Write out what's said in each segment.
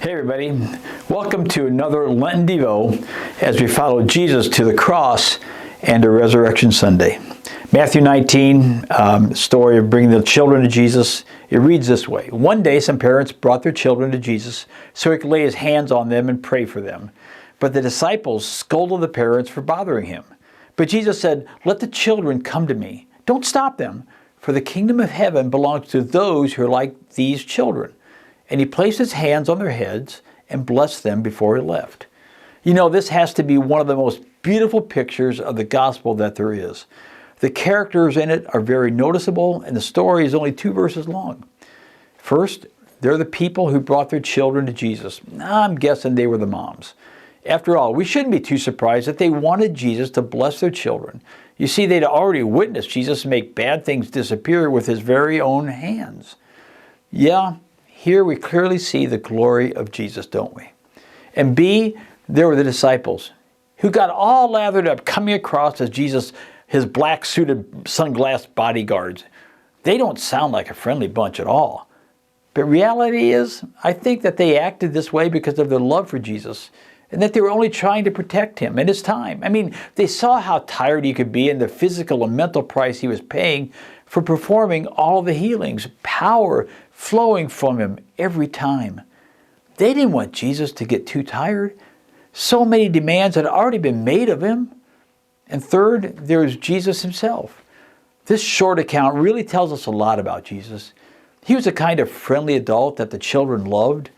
Hey everybody, welcome to another Lenten devo as we follow Jesus to the cross and to Resurrection Sunday. Matthew 19, story of bringing the children to Jesus. It reads this way. One day some parents brought their children to Jesus so he could lay his hands on them and pray for them. But the disciples scolded the parents for bothering him. But Jesus said, "Let the children come to me. Don't stop them, for the kingdom of heaven belongs to those who are like these children." And he placed his hands on their heads and blessed them before he left. You know, this has to be one of the most beautiful pictures of the gospel that there is. The characters in it are very noticeable, and the story is only 2 verses long. First, they're the people who brought their children to Jesus. I'm guessing they were the moms. After all, we shouldn't be too surprised that they wanted Jesus to bless their children. You see, they'd already witnessed Jesus make bad things disappear with his very own hands. Yeah, here we clearly see the glory of Jesus, don't we? And B, there were the disciples who got all lathered up coming across as Jesus, his black suited sunglass bodyguards. They don't sound like a friendly bunch at all. But reality is, I think that they acted this way because of their love for Jesus and that they were only trying to protect him and his time. I mean, they saw how tired he could be and the physical and mental price he was paying for performing all the healings, power flowing from him every time. They didn't want Jesus to get too tired. So many demands had already been made of him. And third, there was Jesus himself. This short account really tells us a lot about Jesus. He was a kind of friendly adult that the children loved.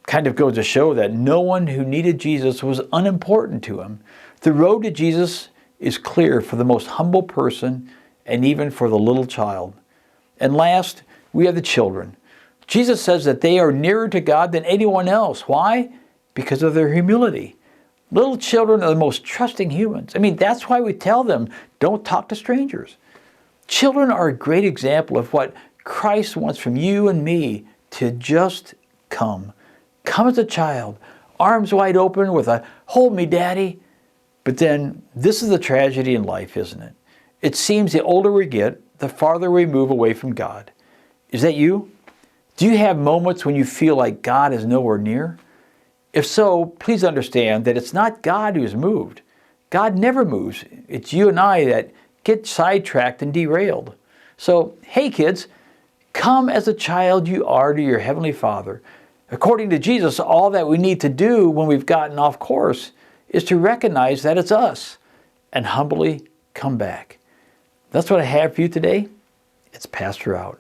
Kind of goes to show that no one who needed Jesus was unimportant to him. The road to Jesus is clear for the most humble person and even for the little child. And last, we have the children. Jesus says that they are nearer to God than anyone else. Why? Because of their humility. Little children are the most trusting humans. I mean, that's why we tell them, don't talk to strangers. Children are a great example of what Christ wants from you and me, to just come. Come as a child, arms wide open with a "hold me, daddy." But then, this is the tragedy in life, isn't it? It seems the older we get, the farther we move away from God. Is that you? Do you have moments when you feel like God is nowhere near? If so, please understand that it's not God who is moved. God never moves. It's you and I that get sidetracked and derailed. So, hey kids, come as a child you are to your Heavenly Father. According to Jesus, all that we need to do when we've gotten off course is to recognize that it's us and humbly come back. That's what I have for you today. It's Pastor out.